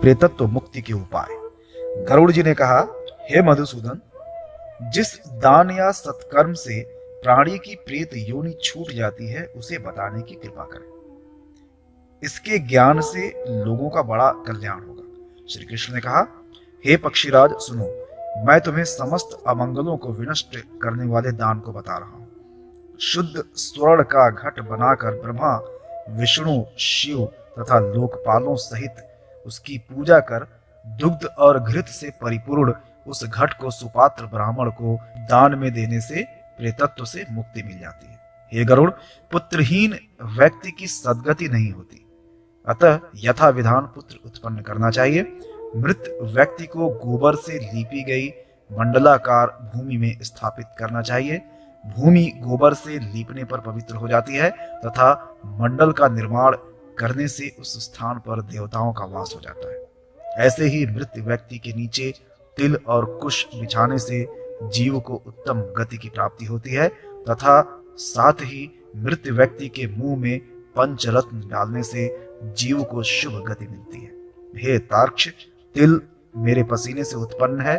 प्रेतत्व मुक्ति के उपाय। गरुड़ जी ने कहा, हे मधुसूदन, जिस दान या सत्कर्म से प्राणी की प्रेत योनि छूट जाती है उसे बताने की कृपा करें। इसके ज्ञान से लोगों का बड़ा कल्याण होगा। श्री कृष्ण ने कहा, हे पक्षीराज सुनो, मैं तुम्हें समस्त अमंगलों को विनष्ट करने वाले दान को बता रहा हूं। शुद्ध स्वर्ण का घट बनाकर ब्रह्मा, विष्णु, शिव तथा लोकपालों सहित उसकी पूजा कर दुग्ध और घृत से परिपूर्ण उस घट को सुपात्र ब्राह्मण को दान में देने से प्रेतत्व से मुक्ति मिल जाती है। हे गरुड़, पुत्रहीन व्यक्ति की सद्गति नहीं होती, अतः यथा विधान पुत्र उत्पन्न करना चाहिए। मृत व्यक्ति को गोबर से लीपी गई मंडलाकार भूमि में स्थापित करना चाहिए। भूमि गोबर से लीपने पर पवित्र हो जाती है तथा मंडल का निर्माण करने से उस स्थान पर देवताओं का वास हो जाता है। ऐसे ही मृत व्यक्ति के नीचे तिल और कुश बिछाने से जीव को उत्तम गति की प्राप्ति होती है तथा साथ ही मृत व्यक्ति के मुंह में पंचरत्न डालने से जीव को शुभ गति मिलती है। हे तार्क्ष, तिल मेरे पसीने से उत्पन्न है,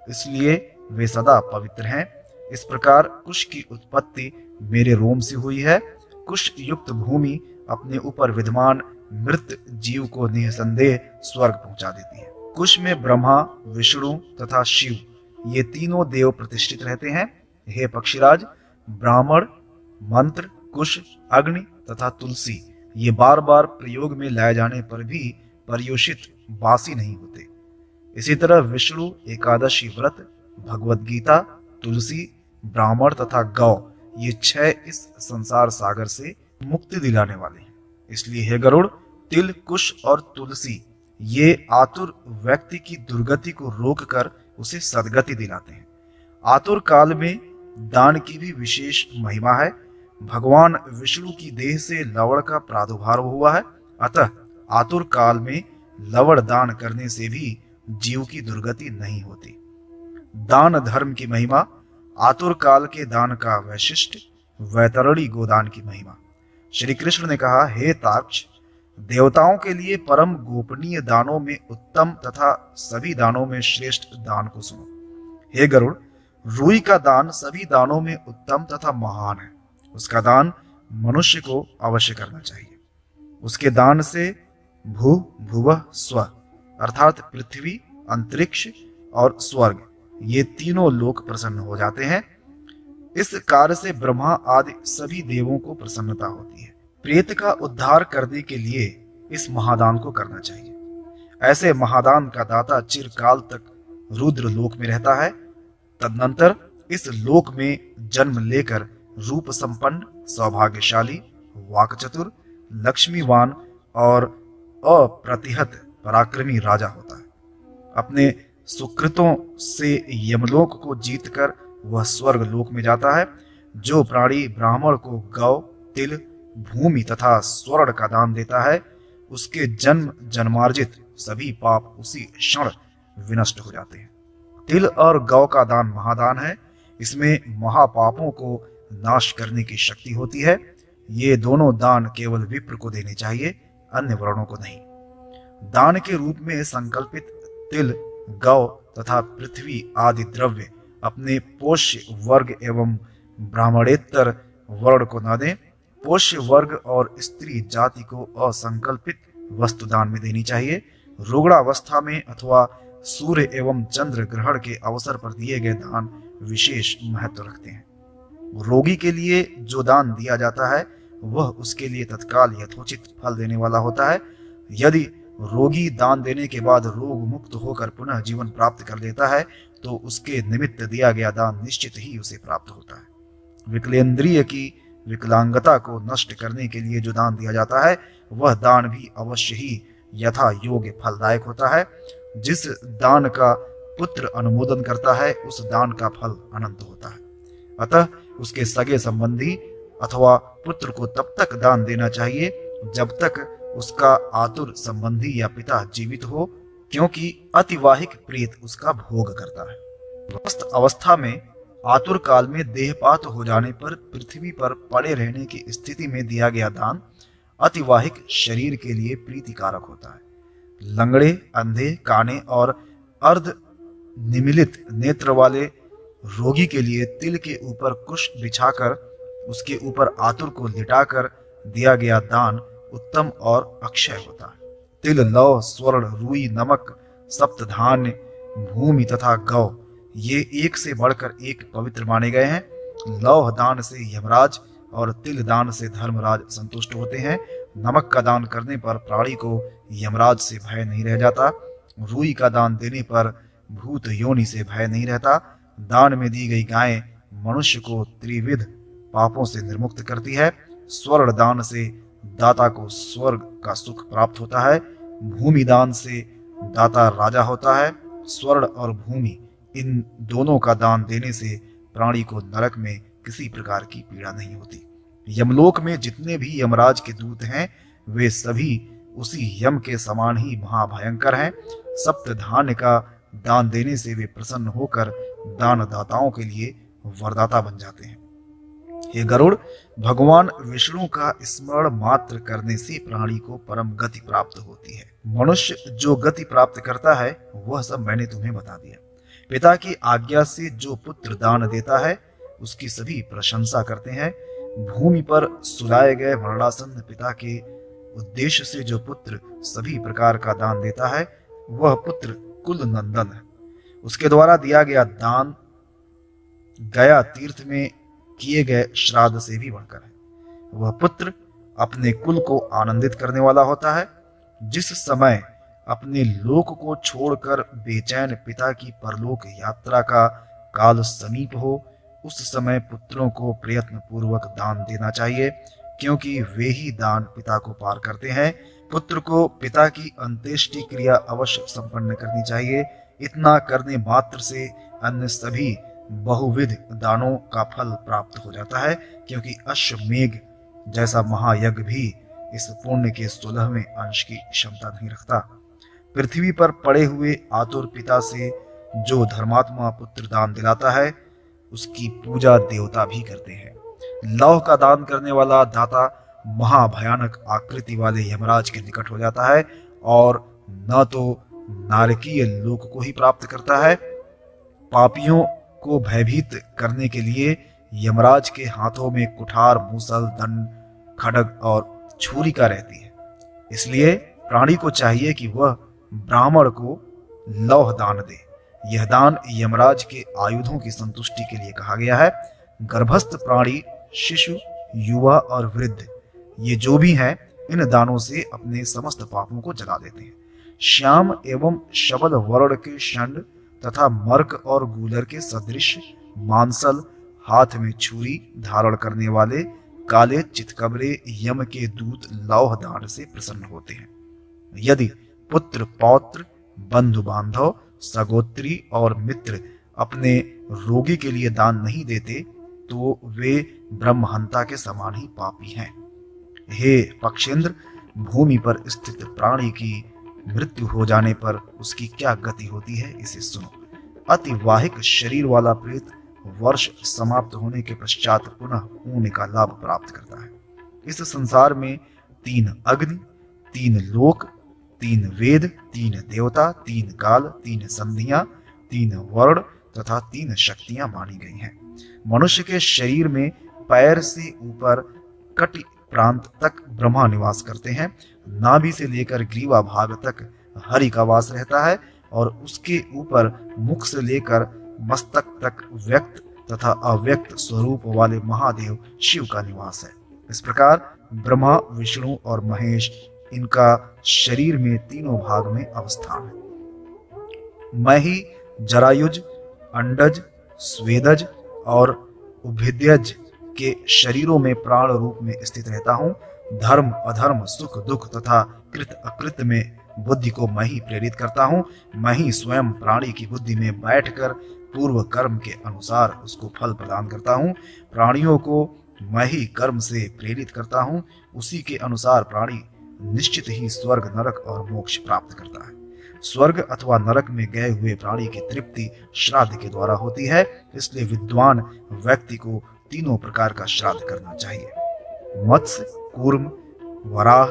इसलिए वे सदा पवित्र हैं। इस प्रकार कुश की उत्पत्ति मेरे रोम से हुई है। कुश युक्त भूमि अपने ऊपर विद्यमान मृत जीव को निसंदेह स्वर्ग पहुंचा देती है। कुश में ब्रह्मा, विष्णु तथा शिव ये तीनों देव प्रतिष्ठित रहते हैं। हे पक्षीराज, ब्राह्मण, मंत्र, कुश, अग्नि तथा तुलसी ये बार बार प्रयोग में लाए जाने पर भी पर्युषित बासी नहीं होते। इसी तरह विष्णु एकादशी व्रत, भगवत गीता, तुलसी, ब्राह्मण तथा गौ ये 6 इस संसार सागर से मुक्ति दिलाने वाले हैं। इसलिए हे गरुड़, तिल, कुश और तुलसी ये आतुर व्यक्ति की दुर्गति को रोककर उसे सद्गति दिलाते हैं। आतुर काल में दान की भी विशेष महिमा है। भगवान विष्णु की देह से लवण का प्रादुर्भाव हुआ है, अतः आतुर काल में लवण दान करने से भी जीव की दुर्गति नहीं होती। दान धर्म की महिमा, आतुर काल के दान का वैशिष्ट, वैतरणी गोदान की महिमा। श्री कृष्ण ने कहा, हे तार्क्ष, देवताओं के लिए परम गोपनीय दानों में उत्तम तथा सभी दानों में श्रेष्ठ दान को सुनो। हे गरुड़, रूई का दान सभी दानों में उत्तम तथा महान है। उसका दान मनुष्य को अवश्य करना चाहिए। उसके दान से भू, भुवः, स्व अर्थात पृथ्वी, अंतरिक्ष और स्वर्ग ये तीनों लोक प्रसन्न हो जाते हैं। इस कार्य से ब्रह्मा आदि सभी देवों को प्रसन्नता होती है। प्रेत का उद्धार करने के लिए इस महादान को करना चाहिए। ऐसे महादान का दाता चिरकाल तक रुद्र लोक में रहता है। तदनंतर इस लोक में जन्म लेकर रूप संपन्न, सौभाग्यशाली, वाक्चतुर, लक्ष्मीवान और अप्रतिहत पराक्रमी राजा होता है। अपने सुकृतों से यमलोक को जीतकर वह स्वर्ग लोक में जाता है। जो प्राणी ब्राह्मण को गौ, तिल, भूमि तथा स्वर्ण का दान देता है, उसके जन्म जन्मार्जित सभी पाप उसी क्षण विनष्ट हो जाते हैं। तिल और गौ का दान महादान है। इसमें महापापों को नाश करने की शक्ति होती है। ये दोनों दान केवल विप्र को देने चाहिए, अन्य वर्णों को नहीं। दान के रूप में संकल्पित तिल, गौ तथा पृथ्वी आदि द्रव्य अपने पोष्य वर्ग एवं ब्राह्मणेतर वर्ण को न दें। पोष्य वर्ग और स्त्री जाति को असंकल्पित वस्तु दान में देनी चाहिए। रुग्णावस्था में अथवा सूर्य एवं चंद्र ग्रहण के अवसर पर दिए गए दान विशेष महत्व रखते हैं। रोगी के लिए जो दान दिया जाता है वह उसके लिए तत्काल यथोचित फल देने वाला होता है। यदि रोगी दान देने के बाद रोग मुक्त होकर पुनः जीवन प्राप्त कर लेता है तो उसके निमित्त दिया गया दान निश्चित ही उसे प्राप्त होता है। विकलेंद्रिय की विकलांगता को नष्ट करने के लिए जो दान दिया जाता है वह दान भी अवश्य ही यथा योग्य फलदायक होता है। जिस दान का पुत्र अनुमोदन करता है उस दान का फल अनंत होता है। अतः उसके सगे संबंधी अथवा पुत्र को तब तक दान देना चाहिए जब तक उसका आतुर संबंधी या पिता जीवित हो, क्योंकि अतिवाहिक प्रेत उसका भोग करता है। स्वस्थ अवस्था में आतुर काल में देहपात हो जाने पर पृथ्वी पर पड़े रहने की स्थिति में दिया गया दान अतिवाहिक शरीर के लिए प्रीतिकारक होता है। लंगड़े, अंधे, काने और अर्ध निमिलित नेत्र वाले रोगी के लिए तिल के ऊपर कुश बिछाकर उसके ऊपर आतुर को लिटाकर दिया गया दान उत्तम और अक्षय होता है। तिल, लौ, स्वर्ण, रुई, नमक, सप्तधान्य, भूमि तथा गौ ये एक से बढ़कर एक पवित्र माने गए हैं। लौह दान से यमराज और तिल दान से धर्मराज संतुष्ट होते हैं। नमक का दान करने पर प्राणी को यमराज से भय नहीं रह जाता। रुई का दान देने पर भूत योनि से भय नहीं रहता। दान में दी गई गाय मनुष्य को त्रिविध पापों से निर्मुक्त करती है। स्वर्ण दान से दाता को स्वर्ग का सुख प्राप्त होता है। भूमि दान से दाता राजा होता है। स्वर्ण और भूमि इन दोनों का दान देने से प्राणी को नरक में किसी प्रकार की पीड़ा नहीं होती। यमलोक में जितने भी यमराज के दूत हैं वे सभी उसी यम के समान ही महाभयंकर हैं। सप्त धान्य का दान देने से वे प्रसन्न होकर दानदाताओं के लिए वरदाता बन जाते हैं। हे गरुड़, भगवान विष्णु का स्मरण मात्र करने से प्राणी को परम गति प्राप्त होती है। मनुष्य जो गति प्राप्त करता है वह सब मैंने तुम्हें बता दिया। पिता की आज्ञा से जो पुत्र दान देता है उसकी सभी प्रशंसा करते हैं। भूमि पर सुलाए गए मरणासन्न पिता के उद्देश्य से जो पुत्र सभी प्रकार का दान देता है वह पुत्र कुल नंदन है। उसके द्वारा दिया गया दान गया तीर्थ में किए गए श्राद्ध से भी बढ़कर है। वह पुत्र अपने कुल को आनंदित करने वाला होता है। जिस समय अपने लोक को छोड़कर बेचैन पिता की परलोक यात्रा का काल समीप हो उस समय पुत्रों को प्रयत्न पूर्वक दान देना चाहिए, क्योंकि वे ही दान पिता को पार करते हैं। पुत्र को पिता की अंत्येष्टि क्रिया अवश्य संपन्न करनी चाहिए। इतना करने मात्र से अन्य सभी बहुविध दानों का फल प्राप्त हो जाता है, क्योंकि अश्वमेघ जैसा महायज्ञ भी इस पुण्य के 16वें अंश की क्षमता नहीं रखता। पृथ्वी पर पड़े हुए आतुर पिता से जो धर्मात्मा पुत्र दान दिलाता है उसकी पूजा देवता भी करते हैं। लौह का दान करने वाला दाता महाभयानक आकृति वाले यमराज के निकट हो जाता है और न तो नारकीय लोक को ही प्राप्त करता है। पापियों को भयभीत करने के लिए यमराज के हाथों में कुठार, मूसल, दंड, खड्ग और छुरिका रहती है। इसलिए प्राणी को चाहिए कि वह ब्राह्मण को लौह दान दे। यह दान यमराज के आयुधों की संतुष्टि के लिए कहा गया है। गर्भस्थ प्राणी, शिशु, युवा और वृद्ध ये जो भी हैं इन दानों से अपने समस्त पापों को जला देते हैं। श्याम एवं शबद वर्ण के षंड तथा मर्क और गूलर के सदृश मांसल, हाथ में छुरी धारण करने वाले काले चितकबरे यम के दूत लौह दान से प्रसन्न होते हैं। यदि पुत्र, पौत्र, बंधु बांधव, सगोत्री और मित्र अपने रोगी के लिए दान नहीं देते तो वे ब्रह्महंता के समान ही पापी हैं। हे पक्षेंद्र, भूमि पर स्थित प्राणी की मृत्यु हो जाने पर उसकी क्या गति होती है इसे सुनो। अतिवाहिक शरीर वाला प्रेत वर्ष समाप्त होने के पश्चात पुनः पुण्य का लाभ प्राप्त करता है। इस संसार में 3 अग्नि, 3 लोक, 3 वेद, 3 देवता, 3 काल, 3 संधियां, 3 वर्ण तथा 3 शक्तियां मानी गई हैं। मनुष्य के शरीर में पैर से ऊपर कटि प्रांत तक ब्रह्मा निवास करते हैं। नाभि से लेकर ग्रीवा भाग तक हरि का वास रहता है और उसके ऊपर मुख से लेकर मस्तक तक व्यक्त तथा अव्यक्त स्वरूप वाले महादेव शिव का निवास है। इस प्रकार ब्रह्मा, विष्णु और महेश इनका शरीर में तीनों भाग में अवस्थान है। मैं ही जरायुज, अंडज, स्वेदज और उभिद्यज के शरीरों में प्राण रूप में स्थित रहता हूँ। धर्म, अधर्म, सुख, दुख तथा कृत अकृत में बुद्धि को मैं ही प्रेरित करता हूँ। मैं ही स्वयं प्राणी की बुद्धि में बैठकर पूर्व कर्म के अनुसार उसको फल प्रदान करता हूँ। प्राणियों को मैं ही कर्म से प्रेरित करता हूँ। उसी के अनुसार प्राणी निश्चित ही स्वर्ग, नरक और मोक्ष प्राप्त करता है। स्वर्ग अथवा नरक में गए हुए प्राणी की तृप्ति श्राद्ध के द्वारा होती है। इसलिए विद्वान व्यक्ति को तीनों प्रकार का श्राद्ध करना चाहिए। मत्स्य, कूर्म, वराह,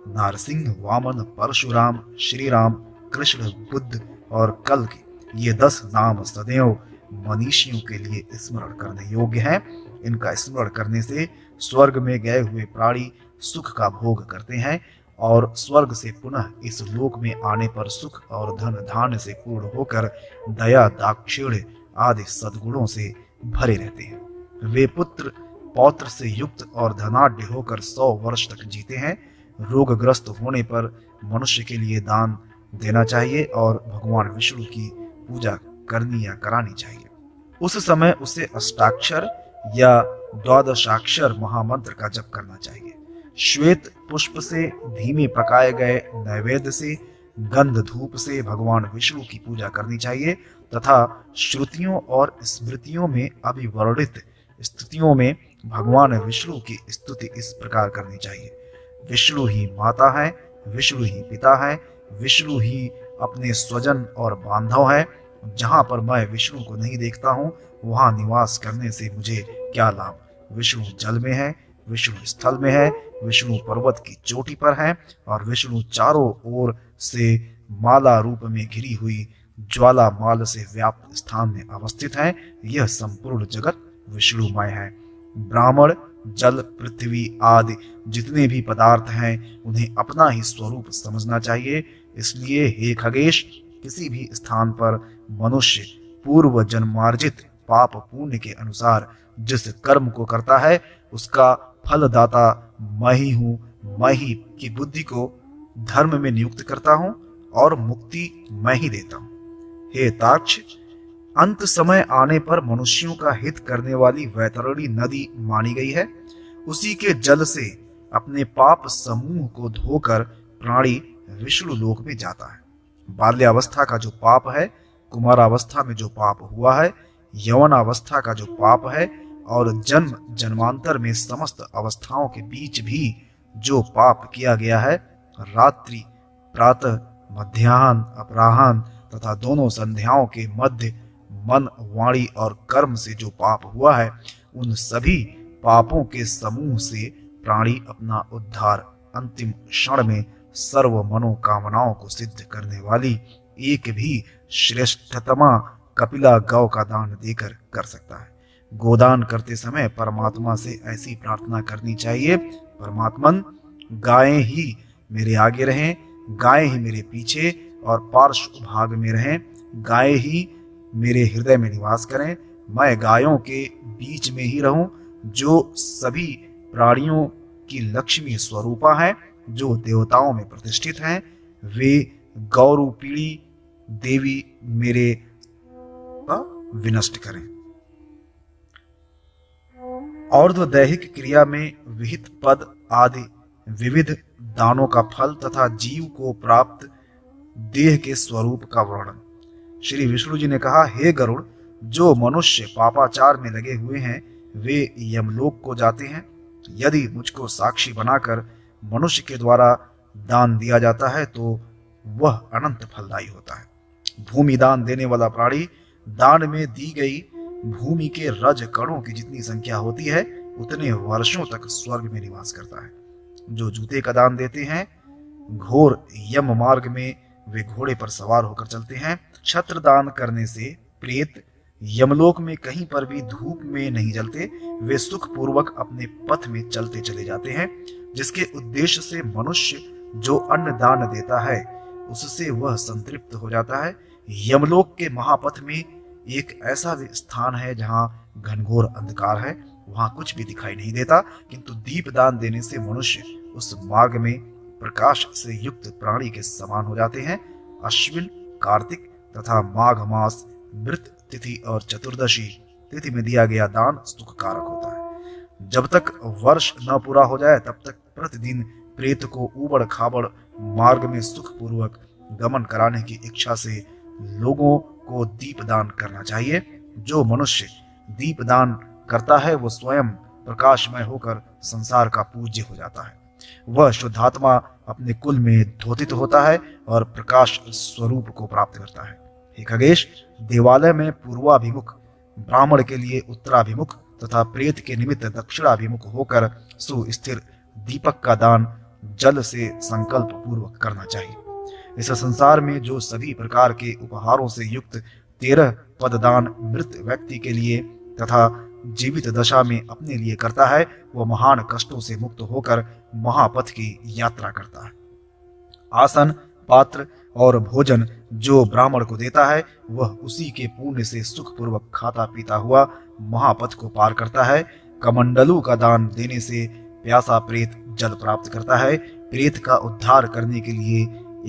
नारसिंह, वामन, परशुराम, श्री राम, कृष्ण, बुद्ध और कल के ये 10 नाम सदैव मनीषियों के लिए स्मरण करने योग्य हैं। इनका स्मरण करने से स्वर्ग में गए हुए प्राणी सुख का भोग करते हैं और स्वर्ग से पुनः इस लोक में आने पर सुख और धन धान्य से पूर्ण होकर दया, दाक्षिण्य आदि सद्गुणों से भरे रहते हैं। वे पुत्र पौत्र से युक्त और धनाढ्य होकर 100 वर्ष तक जीते हैं। रोगग्रस्त होने पर मनुष्य के लिए दान देना चाहिए और भगवान विष्णु की पूजा करनी या करानी चाहिए। उस समय उसे अष्टाक्षर या 12 महामंत्र का जप करना चाहिए। श्वेत पुष्प से, धीमे पकाए गए नैवेद्य से, गंध धूप से भगवान विष्णु की पूजा करनी चाहिए तथा श्रुतियों और स्मृतियों में अभिवर्णित स्तुतियों में भगवान विष्णु की स्तुति इस प्रकार करनी चाहिए। विष्णु ही माता है, विष्णु ही पिता है, विष्णु ही अपने स्वजन और बांधव है। जहां पर मैं विष्णु को नहीं देखता हूं वहां निवास करने से मुझे क्या लाभ। विष्णु जल में है, विष्णु स्थल में है, विष्णु पर्वत की चोटी पर है और विष्णु चारों ओर से माला रूप में घिरी हुई ज्वाला माल से व्याप्त स्थान में अवस्थित है। यह संपूर्ण जगत विष्णुमय है। ब्राह्मण, जल, पृथ्वी आदि जितने भी पदार्थ हैं उन्हें अपना ही स्वरूप समझना चाहिए। इसलिए हे खगेश, किसी भी स्थान पर मनुष्य पूर्व जन्मार्जित पाप पुण्य के अनुसार जिस कर्म को करता है उसका फलदाता मैं ही हूँ। मैं ही की बुद्धि को धर्म में नियुक्त करता हूँ और मुक्ति मैं ही देता हूँ। हे ताक्ष, अंत समय आने पर मनुष्यों का हित करने वाली वैतरणी नदी मानी गई है। उसी के जल से अपने पाप समूह को धोकर प्राणी विष्णु लोक में जाता है। बाल्यावस्था का जो पाप है, कुमारावस्था में जो पाप हुआ है, यौवनावस्था का जो पाप है और जन्म जन्मांतर में समस्त अवस्थाओं के बीच भी जो पाप किया गया है, रात्रि, प्रातः, मध्याह्न, अपराह्न तथा दोनों संध्याओं के मध्य मन, वाणी और कर्म से जो पाप हुआ है, उन सभी पापों के समूह से प्राणी अपना उद्धार अंतिम क्षण में सर्व मनोकामनाओं को सिद्ध करने वाली एक भी श्रेष्ठतमा कपिला गौ का दान देकर कर सकता है। गोदान करते समय परमात्मा से ऐसी प्रार्थना करनी चाहिए, परमात्मन, गायें ही मेरे आगे रहें, गायें ही मेरे पीछे और पार्श्व भाग में रहें, गायें ही मेरे हृदय में निवास करें, मैं गायों के बीच में ही रहूं, जो सभी प्राणियों की लक्ष्मी स्वरूपा है, जो देवताओं में प्रतिष्ठित हैं, वे गौरूपिणी देवी मेरे विनष्ट करें। और्ध्वदैहिक क्रिया में विहित पद आदि विविध दानों का फल तथा जीव को प्राप्त देह के स्वरूप का वर्णन। श्री विष्णु जी ने कहा, हे गरुड़, जो मनुष्य पापाचार में लगे हुए हैं वे यमलोक को जाते हैं। यदि मुझको साक्षी बनाकर मनुष्य के द्वारा दान दिया जाता है तो वह अनंत फलदायी होता है। भूमि दान देने वाला प्राणी दान में दी गई भूमि के रज कणों की जितनी संख्या होती है उतने वर्षों तक स्वर्ग में निवास करता है। जो जूते का दान देते हैं, घोर यम मार्ग में वे घोड़े पर सवार होकर चलते हैं। छत्र दान करने से प्रेत यमलोक में कहीं पर भी धूप में नहीं जलते, वे सुख पूर्वक अपने पथ में चलते चले जाते हैं। जिसके उद्देश्य से मनुष्य जो अन्न दान देता है उससे वह संतृप्त हो जाता है। यमलोक के महापथ में एक ऐसा भी स्थान है जहां घनघोर अंधकार है, वहां कुछ भी दिखाई नहीं देता, किंतु दीप दान देने से मनुष्य उस मार्ग में प्रकाश से युक्त प्राणी के समान हो जाते हैं। अश्विन, कार्तिक तथा माघ मास, मृत तिथि और चतुर्दशी तिथि में दिया गया दान सुखकारक होता है। जब तक वर्ष न पूरा हो जाए तब तक प्रतिदिन प्रेत को ऊबड़ खाबड़ मार्ग में सुख पूर्वक गमन कराने की इच्छा से लोगों को दीप दान करना चाहिए। जो मनुष्य दीप दान करता है वो स्वयं प्रकाशमय होकर संसार का पूज्य हो जाता है। वह शुद्धात्मा अपने कुल में धोतित होता है और प्रकाश स्वरूप को प्राप्त करता है। हे खगेश, देवालय में पूर्वाभिमुख, ब्राह्मण के लिए उत्तराभिमुख तथा प्रेत के निमित्त दक्षिणाभिमुख होकर सुस्थिर दीपक का दान जल से संकल्प पूर्वक करना चाहिए। इस संसार में जो सभी प्रकार के उपहारों से युक्त 13 पददान मृत व्यक्ति के लिए तथा जीवित दशा में अपने लिए करता है, वह महान कष्टों से मुक्त होकर महापथ की यात्रा करता है। आसन, पात्र और भोजन जो ब्राह्मण को देता है, वह उसी के पुण्य से सुखपूर्वक खाता पीता हुआ महापथ को पार करता है। कमंडलू का दान देने से प्यासा प्रेत जल प्राप्त करता है। प्रेत का उद्धार करने के लिए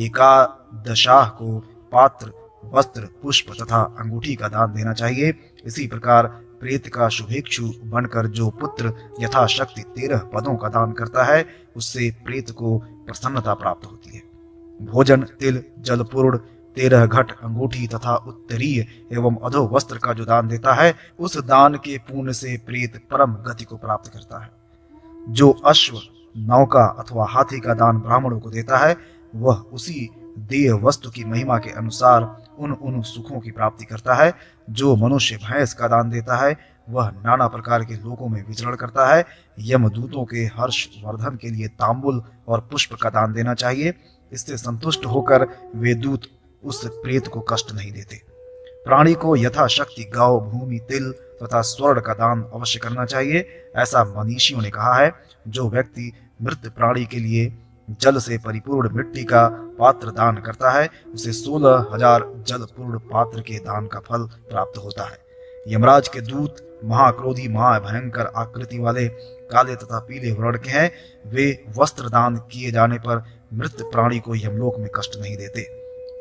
एकादशाह को पात्र, वस्त्र, पुष्प तथा अंगूठी का दान देना चाहिए। इसी प्रकार प्रेत का शुभेच्छु बनकर जो पुत्र यथाशक्ति 13 पदों का दान करता है, उससे प्रेत को प्रसन्नता प्राप्त होती है। भोजन, तिल, जलपूर्ण, 13 घट, अंगूठी तथा उत्तरीय एवं अधो वस्त्र का जो दान देता है, उस दान के पुण्य से प्रेत परम गति को प्राप्त करता है। जो अश्व, नौका अथवा हाथी का दान ब्राह्मणों को देता है, वह उसी देह वस्तु की महिमा के अनुसार उन सुखों की प्राप्ति करता है। जो मनुष्य भैंस का दान देता है, वह नाना प्रकार के लोकों में विचरण करता है। यमदूतों के हर्ष वर्धन के लिए तांबुल और पुष्प का दान देना चाहिए। इससे संतुष्ट होकर वे दूत उस प्रेत को कष्ट नहीं देते। प्राणी को यथाशक्ति गौ, भूमि, तिल तथा स्वर्ण का दान अवश्य करना चाहिए। ऐसा मनीषियों ने कहा है। जो व्यक्ति मृत प्राणी के लिए जल से परिपूर्ण मिट्टी का पात्र दान करता है, उसे 16,000 जलपूर्ण पात्र के दान का फल प्राप्त होता है। यमराज के दूत महाक्रोधी, महाभयंकर आकृति वाले, काले तथा पीले वर्ण के हैं। वे वस्त्र दान किए जाने पर मृत प्राणी को यमलोक में कष्ट नहीं देते।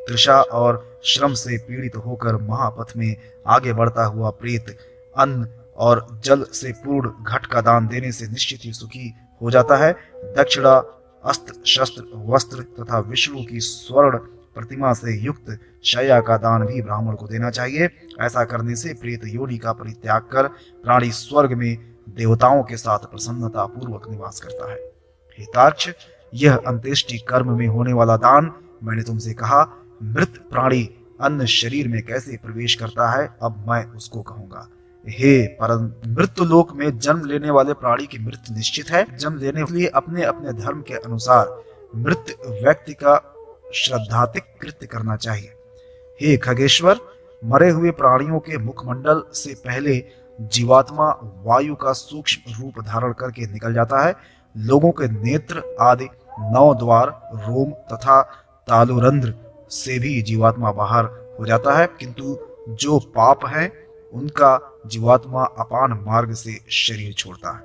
तृषा और श्रम से पीड़ित होकर महापथ में आगे बढ़ता हुआ प्रेत अन्न और जल से पूर्ण घट का दान देने से निश्चित ही सुखी हो जाता है। दक्षिणा, अस्त्र, शस्त्र, वस्त्र तथा विष्णु की स्वर्ण प्रतिमा से युक्त शैया का दान भी ब्राह्मण को देना चाहिए। ऐसा करने से प्रेत योनि का परित्याग कर प्राणी स्वर्ग में देवताओं के साथ प्रसन्नता पूर्वक निवास करता है। हे तार्क्ष, यह अंत्येष्टि कर्म में होने वाला दान मैंने तुमसे कहा। मृत प्राणी अन्य शरीर में कैसे प्रवेश करता है, अब मैं उसको कहूंगा। हे परंतु मृत्यु लोक में जन्म लेने वाले प्राणी की मृत्यु निश्चित है। जन्म लेने के लिए अपने अपने धर्म के अनुसार मृत व्यक्ति का श्रद्धातिक कृत्य करना चाहिए। हे खगेश्वर, मरे हुए प्राणियों के मुखमंडल से पहले जीवात्मा वायु का सूक्ष्म रूप धारण करके निकल जाता है। लोगों के नेत्र आदि 9 द्वार, रोम तथा तालुरंध्र से भी जीवात्मा बाहर हो जाता है, किंतु जो पाप है उनका जीवात्मा अपान मार्ग से शरीर छोड़ता है।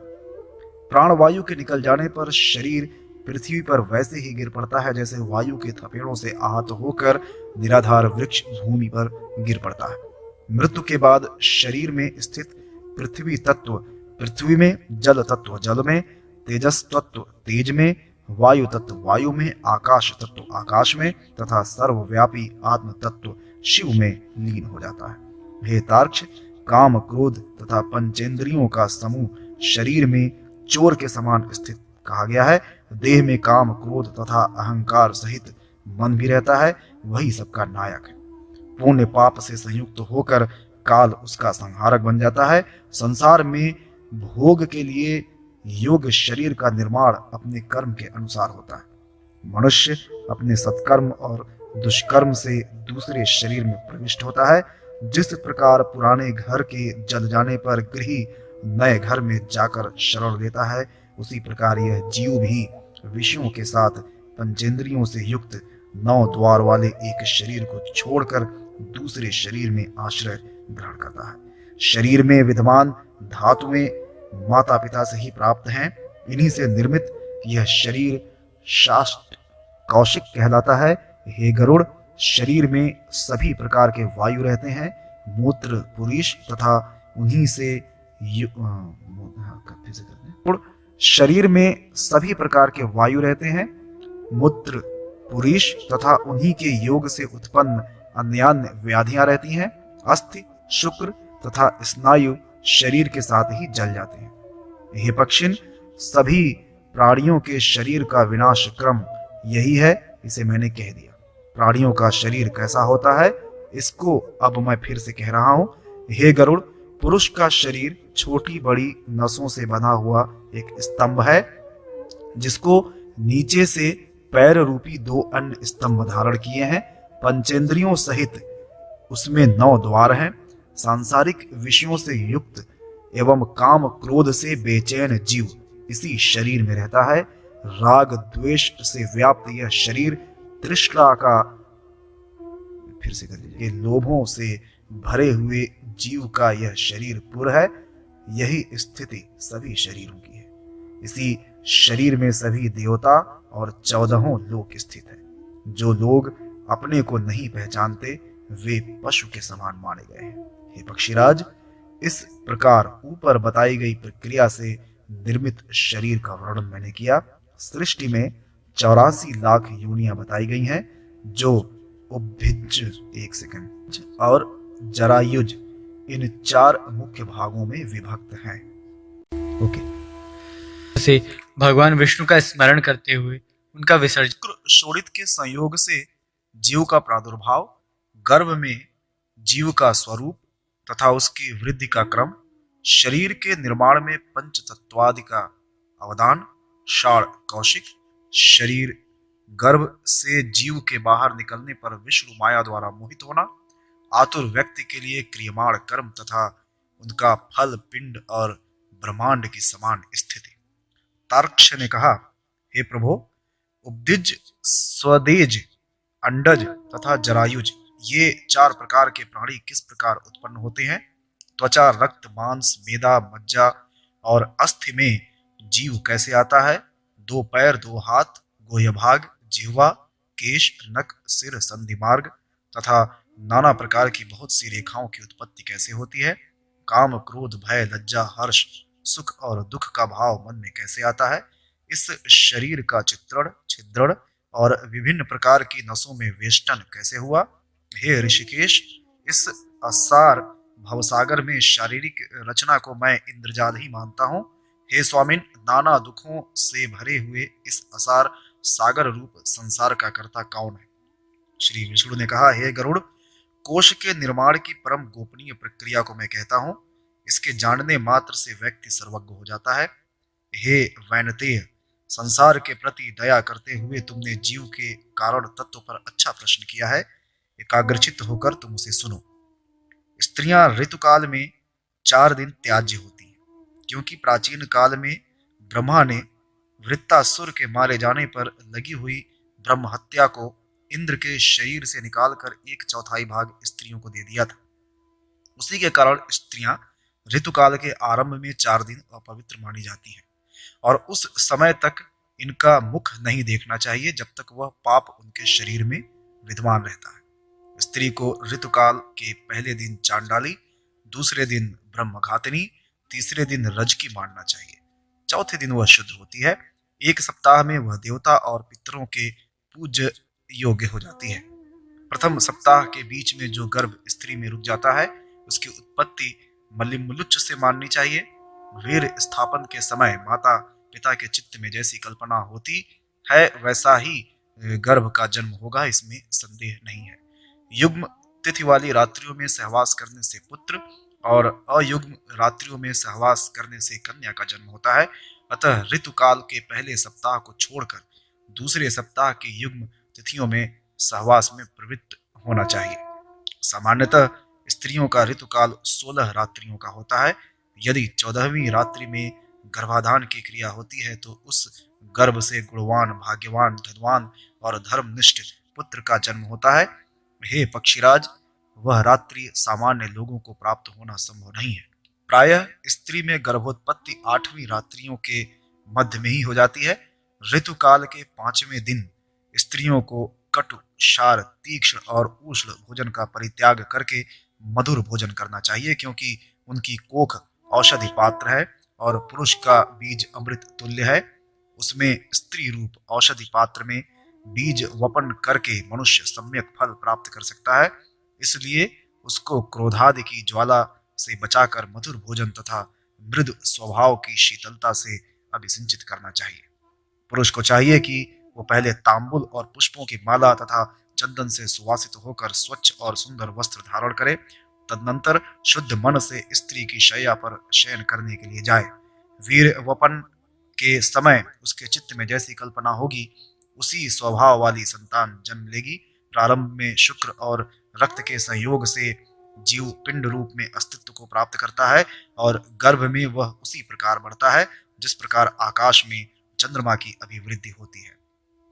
प्राणवायु के निकल जाने पर शरीर पृथ्वी पर वैसे ही गिर पड़ता है जैसे वायु के थपेड़ों से आहत होकर निराधार वृक्ष भूमि पर गिर पड़ता है। मृत्यु के बाद शरीर में स्थित पृथ्वी तत्व पृथ्वी में, जल तत्व जल में, तेजस तत्व तेज में, वायु तत्व वायु में, आकाश तत्व आकाश में तथा सर्वव्यापी आत्म तत्व शिव में लीन हो जाता है। हे तार्क्ष, काम, क्रोध तथा पंचेंद्रियों का समूह शरीर में चोर के समान स्थित कहा गया है। देह में काम, क्रोध तथा अहंकार सहित मन भी रहता है, वही सबका नायक है। पुण्य पाप से संयुक्त होकर काल उसका संहारक बन जाता है। संसार में भोग के लिए योग्य शरीर का निर्माण अपने कर्म के अनुसार होता है। मनुष्य अपने सत्कर्म और दुष्कर्म से दूसरे शरीर में प्रविष्ट होता है। जिस प्रकार पुराने घर के जल जाने पर गृही नए घर में जाकर शरण लेता है, उसी प्रकार यह जीव भी विषयों के साथ पंचेंद्रियों से युक्त 9 द्वार वाले एक शरीर को छोड़कर दूसरे शरीर में आश्रय ग्रहण करता है। शरीर में विद्यमान धातुएं माता पिता से ही प्राप्त हैं। इन्हीं से निर्मित यह शरीर शास्त्र कौशिक कहलाता है। हे गरुड़, शरीर में सभी प्रकार के वायु रहते हैं। मूत्र पुरुष तथा उन्हीं से शरीर में सभी प्रकार के वायु रहते हैं। मूत्र पुरुष तथा उन्हीं के योग से उत्पन्न अन्य व्याधियां रहती हैं। अस्थि, शुक्र तथा स्नायु शरीर के साथ ही जल जाते हैं। हे पक्षिन, सभी प्राणियों के शरीर का विनाश क्रम यही है, इसे मैंने कह दिया। प्राणियों का शरीर कैसा होता है, इसको अब मैं फिर से कह रहा हूं। हे गरुड़, पुरुष का शरीर छोटी बड़ी नसों से बना हुआ एक स्तंभ है, जिसको नीचे से पैर रूपी 2 अन्य स्तंभ धारण किए हैं। पंचेंद्रियों सहित उसमें 9 द्वार हैं। सांसारिक विषयों से युक्त एवं काम क्रोध से बेचैन जीव इसी शरीर में रहता है। राग द्वेष से व्याप्त यह शरीर तृष्णा का, फिर से कर लीजिए, लोभों से भरे हुए जीव का यह शरीर पुर है। यही स्थिति सभी शरीरों की है। इसी शरीर में सभी देवता और 14 लोक स्थित हैं। जो लोग अपने को नहीं पहचानते वे पशु के समान माने गए हैं। हे पक्षीराज, इस प्रकार ऊपर बताई गई प्रक्रिया से निर्मित शरीर का वर्णन मैंने किया। सृष्टि में 84 लाख योनियां बताई गई हैं जो उद्भिज, एक सेकंड, और जरायुज इन 4 मुख्य भागों में विभक्त हैं। ओके। से भगवान विष्णु का स्मरण करते हुए उनका विसर्जन, शोणित के संयोग से जीव का प्रादुर्भाव, गर्भ में जीव का स्वरूप तथा उसकी वृद्धि का क्रम, शरीर के निर्माण में पंच तत्वादि का अवदान, षाण कौशिक, शरीर गर्भ से जीव के बाहर निकलने पर विष्णु माया द्वारा मोहित होना, आतुर व्यक्ति के लिए क्रियमाण कर्म तथा उनका फल पिंड और ब्रह्मांड की समान स्थिति। तार्क्ष ने कहा, हे प्रभु, उपदिज, स्वदेज, अंडज तथा जरायुज ये 4 प्रकार के प्राणी किस प्रकार उत्पन्न होते हैं? त्वचा, रक्त, मांस, मेदा, मज्जा और अस्थि में जीव कैसे आता है? 2 पैर, 2 हाथ, गुह्य भाग, जिह्वा, केश, नख, सिर, संधि मार्ग तथा नाना प्रकार की बहुत सी रेखाओं की उत्पत्ति कैसे होती है? काम, क्रोध, भय, लज्जा, हर्ष, सुख और दुख का भाव मन में कैसे आता है? इस शरीर का चित्रण, छिद्रण और विभिन्न प्रकार की नसों में वेष्टन कैसे हुआ? हे ऋषिकेश, इस असार भवसागर में शारीरिक रचना को मैं इंद्रजाल ही मानता हूँ। हे स्वामिन, नाना दुखों से भरे हुए इस असार सागर रूप संसार का कर्ता कौन है? श्री विष्णु ने कहा, हे गरुड़, कोश के निर्माण की परम गोपनीय प्रक्रिया को मैं कहता हूँ। इसके जानने मात्र से व्यक्ति सर्वज्ञ हो जाता है। हे वैनतेय, संसार के प्रति दया करते हुए तुमने जीव के कारण तत्व पर अच्छा प्रश्न किया है। एकाग्रचित्त होकर तुम उसे सुनो। स्त्रियां ऋतुकाल में 4 दिन त्याज्य होती हैं, क्योंकि प्राचीन काल में ब्रह्मा ने वृत्तासुर के मारे जाने पर लगी हुई ब्रह्म हत्या को इंद्र के शरीर से निकालकर 1/4 भाग स्त्रियों को दे दिया था। उसी के कारण स्त्रियां ऋतुकाल के आरंभ में 4 दिन अपवित्र मानी जाती हैं और उस समय तक इनका मुख नहीं देखना चाहिए जब तक वह पाप उनके शरीर में विद्यमान रहता है। स्त्री को ऋतुकाल के पहले दिन चांडाली, दूसरे दिन ब्रह्मघातिनी, तीसरे दिन रजकी मानना चाहिए। चौथे दिन वह शुद्ध होती है। 1 सप्ताह में वह देवता और पितरों के पूज्य योग्य हो जाती है। प्रथम सप्ताह के बीच में जो गर्भ स्त्री में रुक जाता है उसकी उत्पत्ति मलिमुलुच्च से माननी चाहिए। वीर स्थापन के समय माता पिता के चित्त में जैसी कल्पना होती है वैसा ही गर्भ का जन्म होगा, इसमें संदेह नहीं है। युग्म तिथि वाली रात्रियों में सहवास करने से पुत्र और अयुग्म रात्रियों में सहवास करने से कन्या का जन्म होता है। अतः ऋतुकाल के पहले सप्ताह को छोड़कर दूसरे सप्ताह की युग्म तिथियों में सहवास में प्रवृत्त होना चाहिए। सामान्यतः स्त्रियों का ऋतुकाल 16 रात्रियों का होता है। यदि 14वीं रात्रि में गर्भाधान की क्रिया होती है तो उस गर्भ से गुणवान, भाग्यवान, धनवान और धर्मनिष्ठ पुत्र का जन्म होता है। हे पक्षीराज, वह रात्रि सामान्य लोगों को प्राप्त होना संभव नहीं है। प्रायः स्त्री में गर्भोत्पत्ति 8वीं रात्रियों के मध्य में ही हो जाती है। ऋतुकाल के 5वें दिन स्त्रियों को कटु, क्षार, तीक्ष्ण और उष्ण भोजन का परित्याग करके मधुर भोजन करना चाहिए, क्योंकि उनकी कोख औषधि पात्र है और पुरुष का बीज अमृत तुल्य है। उसमें स्त्री रूप औषधि पात्र में बीज वपन करके मनुष्य सम्यक फल प्राप्त कर सकता है। इसलिए उसको क्रोधादि की ज्वाला से बचाकर मधुर भोजन तथा मृदु स्वभाव की शीतलता से अभिसिंचित करना चाहिए। पुरुष को चाहिए कि वो पहले तांबुल और पुष्पों की माला तथा चंदन से सुवासित होकर स्वच्छ और सुंदर वस्त्र धारण करे। तदनंतर शुद्ध मन से स्त्री की शैया पर शयन करने के लिए जाए। वीर वपन के समय उसके चित्त में जैसी कल्पना होगी उसी स्वभाव वाली संतान जन्म लेगी। प्रारंभ में शुक्र और रक्त के संयोग से जीव पिंड रूप में अस्तित्व को प्राप्त करता है और गर्भ में वह उसी प्रकार बढ़ता है जिस प्रकार आकाश में चंद्रमा की अभिवृद्धि होती है।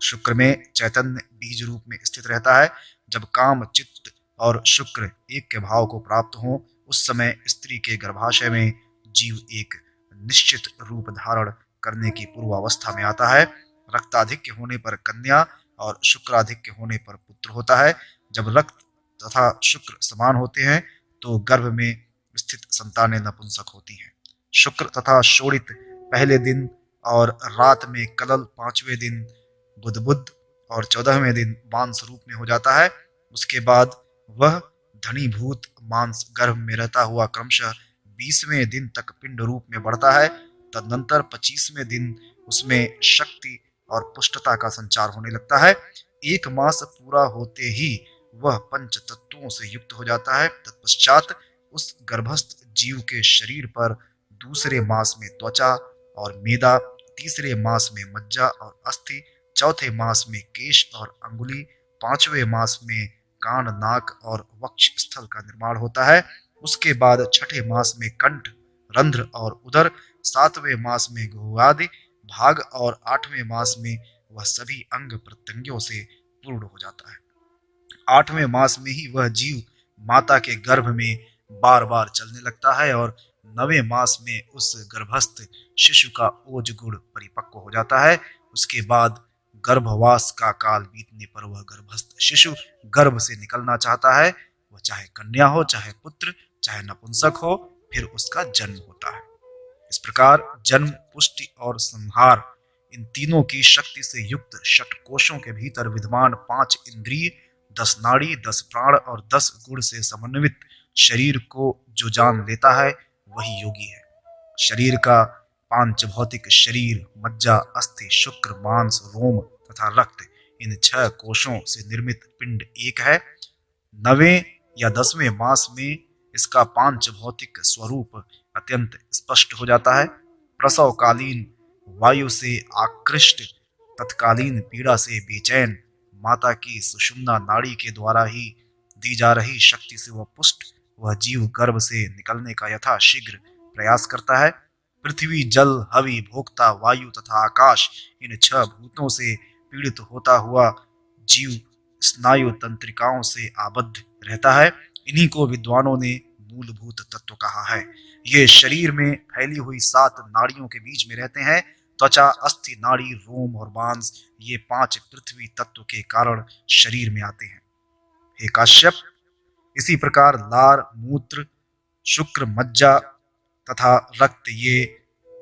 शुक्र में चैतन्य बीज रूप में स्थित रहता है। जब काम, चित्त और शुक्र एक के भाव को प्राप्त हो उस समय स्त्री के गर्भाशय में जीव एक निश्चित रूप धारण करने की पूर्वावस्था में आता है। रक्ताधिक्य होने पर कन्या और शुक्राधिक्य होने पर पुत्र होता है। जब रक्त तथा शुक्र समान होते हैं तो गर्भ में स्थित संतानें नपुंसक होती हैं। शुक्र तथा शोणित पहले दिन और रात में कलल 5वें दिन बुध और 14वें दिन मांस रूप में हो जाता है। उसके बाद वह धनीभूत मांस गर्भ में रहता हुआ क्रमशः 20वें दिन तक पिंड रूप में बढ़ता है। तदनंतर 25वें दिन उसमें शक्ति और पुष्टता का संचार होने लगता है। 1 मास पूरा होते ही वह पंच तत्वों से युक्त हो जाता है। तत्पश्चात उस गर्भस्थ जीव के शरीर पर दूसरे मास में त्वचा और मेदा, तीसरे मास में मज्जा और अस्थि, चौथे मास में केश और अंगुली, 5वें मास में कान, नाक और वक्ष स्थल का निर्माण होता है। उसके बाद 6ठे मास में कंठ, रंध्र और उदर, 7वें मास में गुहादि भाग और 8वें मास में वह सभी अंग प्रत्यंगों से पूर्ण हो जाता है। 8वें मास में ही वह जीव माता के गर्भ में बार बार चलने लगता है और 9वें मास में उस गर्भस्थ शिशु का ओज गुण परिपक्व हो जाता है। उसके बाद गर्भवास का काल बीतने पर वह गर्भस्थ शिशु गर्भ से निकलना चाहता है। वह चाहे कन्या हो, चाहे पुत्र, चाहे नपुंसक हो, फिर उसका जन्म होता है। इस प्रकार जन्म, पुष्टि और संहार इन तीनों की शक्ति से युक्त षट कोशों के भीतर विद्यमान 5 इंद्रिय, 10 नाड़ी, 10 प्राण और 10 गुण से समन्वित शरीर को जो जान लेता है वही योगी है। शरीर का पांच भौतिक शरीर मज्जा, अस्थि, शुक्र, मांस, रोम तथा रक्त, इन 6 कोशों से निर्मित पिंड एक है। 9वें या 10वें मास में इसका पांच भौतिक स्वरूप अत्यंत स्पष्ट हो जाता है। प्रसवकालीन वायु से आकृष्ट, तत्कालीन पीड़ा से बेचैन, माता की सुषुम्ना नाड़ी के द्वारा ही दी जा रही शक्ति से वह पुष्ट, वह जीव गर्भ से निकलने का यथाशीघ्र प्रयास करता है। पृथ्वी, जल, हवि, भोक्ता, वायु तथा आकाश, इन 6 भूतों से पीड़ित होता हुआ जीव स्नायु तंत्रिकाओं से आबद्ध रहता है। इन्हीं को विद्वानों ने मूलभूत तत्व कहा है। ये शरीर में फैली हुई 7 नाड़ियों के बीच में रहते हैं। त्वचा, अस्थि, नाड़ी, रोम और मांस, ये 5 पृथ्वी तत्व के कारण शरीर में आते हैं। हे काश्यप, इसी प्रकार लार, मूत्र, शुक्र, मज्जा तथा रक्त, ये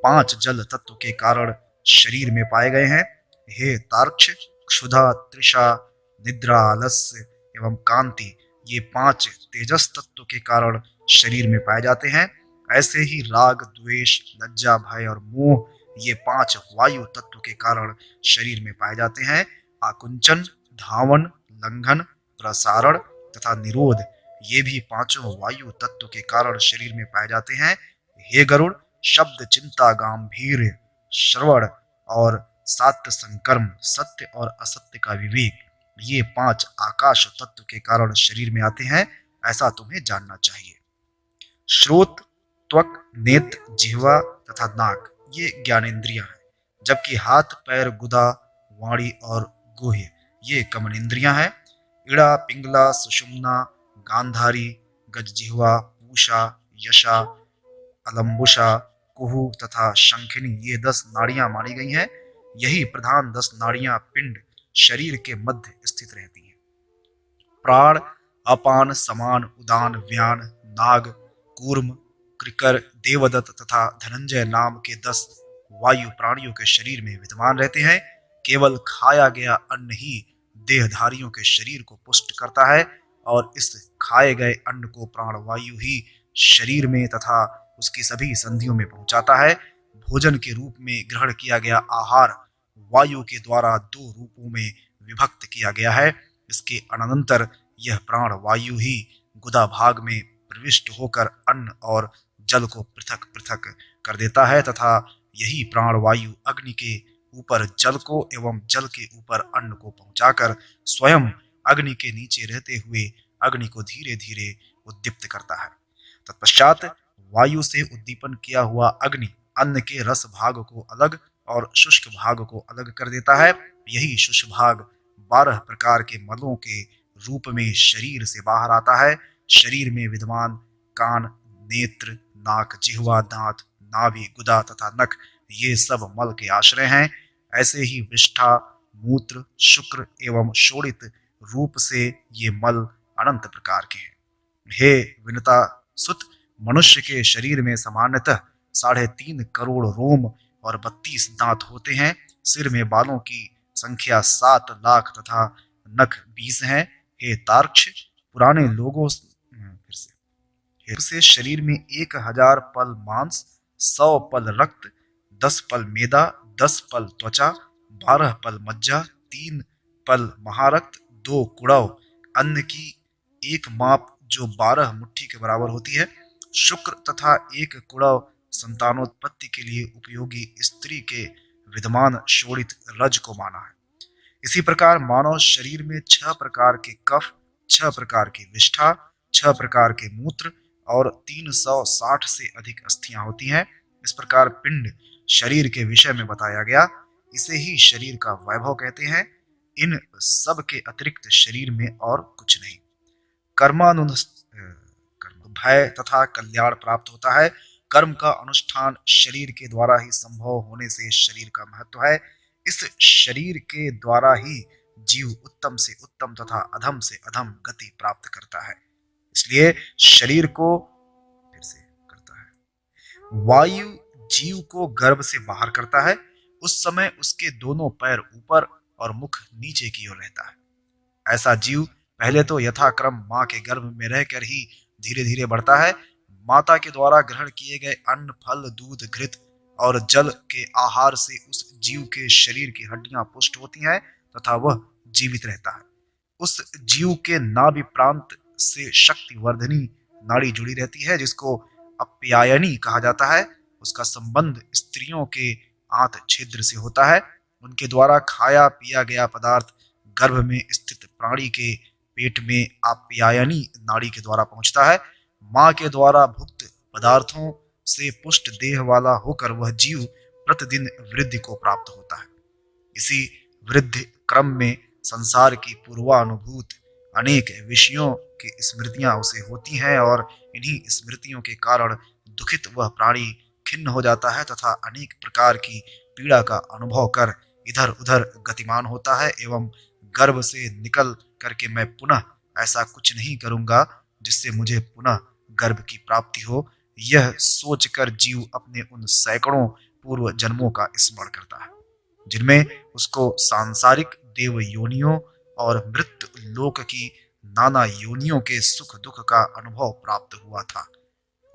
5 जल तत्व के कारण शरीर में पाए गए हैं। हे तार्क्ष, क्षुधा, तृषा, निद्रा, आलस्य एवं कांति, ये 5 तेजस तत्व के कारण शरीर में पाए जाते हैं। ऐसे ही राग, द्वेष, लज्जा, भय और मोह, ये 5 वायु तत्व के कारण शरीर में पाए जाते हैं। आकुंचन, धावन, लंघन, प्रसारण तथा निरोध, ये भी 5 वायु तत्व के कारण शरीर में पाए जाते हैं। हे गरुड़, शब्द, चिंता, गांभीर्य, श्रवण और सात्य संकर्म, सत्य और असत्य का विवेक, ये 5 आकाश तत्व के कारण शरीर में आते हैं। ऐसा तुम्हें जानना चाहिए। श्रोत, त्वक, नेत्र, जिह्वा तथा नाक, ये ज्ञानेंद्रियां हैं, जबकि हाथ, पैर, गुदा, वाणी और गुह्य, ये कर्मेंद्रियां हैं। इड़ा, पिंगला, सुषुम्ना, गांधारी, गजजिह्वा, पूषा, यशा, अलम्बुषा, कुहू तथा शंखिनी, ये 10 नाड़ियां मानी गई हैं। यही प्रधान 10 नाड़ियां पिंड शरीर के मध्य स्थित रहती हैं। प्राण, अपान, समान, उदान, व्यान, नाग, कूर्म, कृकर, देवदत्त तथा धनंजय नाम के 10 वायु प्राणियों के शरीर में विद्यमान रहते हैं। केवल खाया गया अन्न ही देहधारियों के शरीर को पुष्ट करता है और इस खाए गए अन्न को प्राणवायु ही शरीर में तथा उसकी सभी संधियों में पहुंचाता है। भोजन के रूप में ग्रहण किया गया आहार वायु के द्वारा 2 रूपों में विभक्त किया गया है। इसके अनंतर यह प्राण वायु ही गुदा भाग में प्रविष्ट होकर अन्न और जल को पृथक पृथक कर देता है तथा यही प्राणवायु अग्नि के ऊपर जल को एवं जल के ऊपर अन्न को पहुंचाकर स्वयं अग्नि के नीचे रहते हुए अग्नि को धीरे धीरे उद्दीप्त करता है। तत्पश्चात वायु से उद्दीपन किया हुआ अग्नि अन्न के रस भाग को अलग और शुष्क भाग को अलग कर देता है। यही शुष्क भाग 12 प्रकार के मलों के रूप में शरीर से बाहर आता है। शरीर में विद्यमान कान, नेत्र, नाक, जिह्वा, दांत, नाभि, गुदा तथा नख ये सब मल के आश्रय हैं। ऐसे ही विष्ठा, मूत्र, शुक्र एवं शोणित रूप से ये मल अनंत प्रकार के हैं। हे विनता सुत, मनुष्य के शरीर में सामान्यतः 3.5 करोड़ रोम और 32 दांत होते हैं। सिर में बालों की संख्या 7 लाख तथा नख 20 हैं। हे तार्क्ष, पुराने लोगों से शरीर में 1000 पल मांस, 100 पल रक्त, 10 पल मेदा, 10 पल त्वचा, 12 पल मज्जा, 3 पल महारक्त, 2 कुड़व अन्न की एक माप जो 12 मुट्ठी के बराबर होती है, शुक्र तथा 1 कुड़व संतानोत्पत्ति के लिए उपयोगी स्त्री के विद्यमान शोणित रज को माना है। इसी प्रकार मानव शरीर में 6 प्रकार के कफ, 6 प्रकार की विष्ठा, 6 प्रकार के मूत्र और 360 से अधिक अस्थियां होती हैं। इस प्रकार पिंड शरीर के विषय में बताया गया। इसे ही शरीर का वैभव कहते हैं। इन सब के अतिरिक्त शरीर में और कुछ नहीं। भय तथा कल्याण प्राप्त होता है। कर्म का अनुष्ठान शरीर के द्वारा ही संभव होने से शरीर का महत्व है। इस शरीर के द्वारा ही जीव उत्तम से उत्तम तथा अधम से अधम गति प्राप्त करता है। इसलिए शरीर को फिर से करता है। वायु जीव को गर्भ से बाहर करता है। उस समय उसके दोनों पैर ऊपर और मुख नीचे की ओर रहता है। ऐसा जीव पहले तो यथाक्रम मां के गर्भ में रहकर ही धीरे धीरे बढ़ता है। माता के द्वारा ग्रहण किए गए अन्न, फल, दूध, घृत और जल के आहार से उस जीव के शरीर की हड्डियां पुष्ट होती हैं तथा वह जीवित रहता है। उस जीव के नाभि प्रांत से शक्तिवर्धनी नाड़ी जुड़ी रहती है जिसको अप्यायनी कहा जाता है। उसका संबंध स्त्रियों के आंत छिद्र से होता है। उनके द्वारा खाया पिया गया पदार्थ गर्भ में स्थित प्राणी के पेट में आप्यायनी नाड़ी के द्वारा पहुंचता है। मां के द्वारा भुक्त पदार्थों से पुष्ट देह वाला होकर वह जीव प्रतिदिन वृद्धि को प्राप्त होता है। इसी वृद्धि क्रम में संसार की पूर्वानुभूत अनेक विषयों की स्मृतियां उसे होती हैं और इन्हीं स्मृतियों के कारण दुखित वह प्राणी खिन्न हो जाता है तथा अनेक प्रकार की पीड़ा का अनुभव कर इधर उधर गतिमान होता है एवं गर्भ से निकल करके मैं पुनः ऐसा कुछ नहीं करूंगा जिससे मुझे पुनः गर्भ की प्राप्ति हो, यह सोचकर जीव अपने उन सैकड़ों पूर्व जन्मों का स्मरण करता है जिनमें उसको सांसारिक देव योनियों और मृत्यु लोक की नाना योनियों के सुख दुख का अनुभव प्राप्त हुआ था।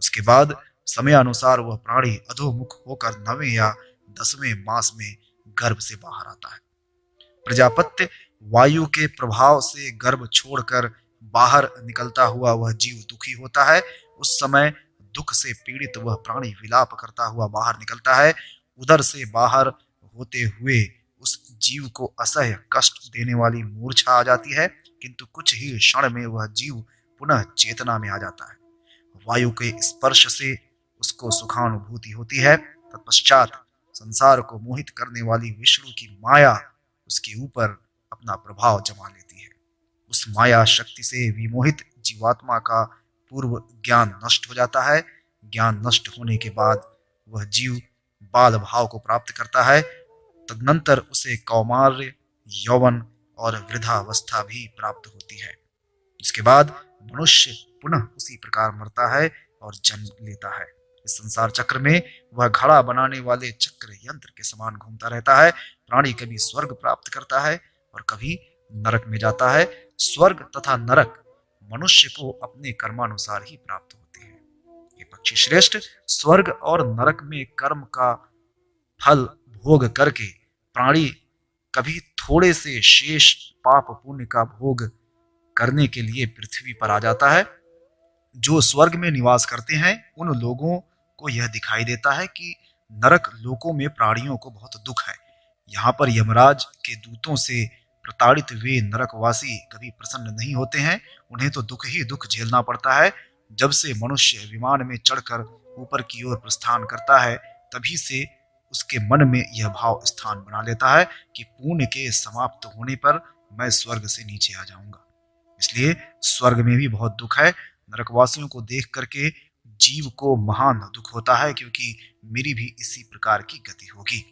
उसके बाद समयानुसार वह प्राणी अधोमुख होकर 9वें या 10वें मास में गर्भ से बाहर आता है। प्रजापत्य वायु के प्रभाव से गर्भ छोड़कर बाहर निकलता हुआ वह जीव दुखी होता है। उस समय दुख से पीड़ित वह प्राणी विलाप करता हुआ बाहर निकलता है। उधर से बाहर होते हुए उस जीव को असह्य कष्ट देने वाली मूर्छा आ जाती है, किंतु कुछ ही क्षण में वह जीव पुनः चेतना में आ जाता है। वायु के स्पर्श से उसको सुखानुभूति होती है। तत्पश्चात संसार को मोहित करने वाली विष्णु की माया उसके ऊपर अपना प्रभाव जमा लेती है। उस माया शक्ति से विमोहित जीवात्मा का पूर्व ज्ञान नष्ट हो जाता है। ज्ञान नष्ट होने के बाद वह जीव बाल भाव को प्राप्त करता है। तदनंतर उसे कौमार्य, यौवन और वृद्धावस्था भी प्राप्त होती है। इसके बाद मनुष्य पुनः उसी प्रकार मरता है और जन्म लेता है। इस संसार चक्र में वह घड़ा बनाने वाले चक्र यंत्र के समान घूमता रहता है। प्राणी कभी स्वर्ग प्राप्त करता है और कभी नरक में जाता है। स्वर्ग तथा नरक मनुष्य को अपने कर्मानुसार ही प्राप्त होते हैं। ये पक्षी श्रेष्ठ, स्वर्ग और नरक में कर्म का फल भोग करके प्राणी कभी थोड़े से शेष पाप पुण्य का भोग करने के लिए पृथ्वी पर आ जाता है। जो स्वर्ग में निवास करते हैं उन लोगों को यह दिखाई देता है कि नरक लोकों में प्राणियों को बहुत दुख है। यहाँ पर यमराज के दूतों से प्रताड़ित वे नरकवासी कभी प्रसन्न नहीं होते हैं। उन्हें तो दुख ही दुख झेलना पड़ता है। जब से मनुष्य विमान में चढ़कर ऊपर की ओर प्रस्थान करता है, तभी से उसके मन में यह भाव स्थान बना लेता है कि पुण्य के समाप्त होने पर मैं स्वर्ग से नीचे आ जाऊंगा। इसलिए स्वर्ग में भी बहुत दुख है। नरकवासियों को देख करके जीव को महान दुख होता है, क्योंकि मेरी भी इसी प्रकार की गति होगी।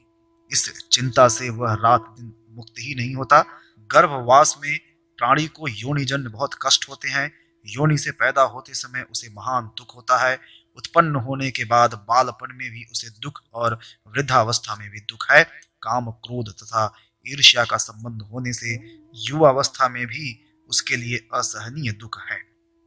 इस चिंता से वह रात दिन मुक्त ही नहीं होता। गर्भवास में प्राणी को योनिजन्य बहुत कष्ट होते हैं। योनि से पैदा होते समय उसे महान दुख होता है। उत्पन्न होने के बाद बालपन में भी उसे दुख और वृद्धावस्था में भी दुख है। काम, क्रोध तथा ईर्ष्या का संबंध होने से युवावस्था में भी उसके लिए असहनीय दुख है।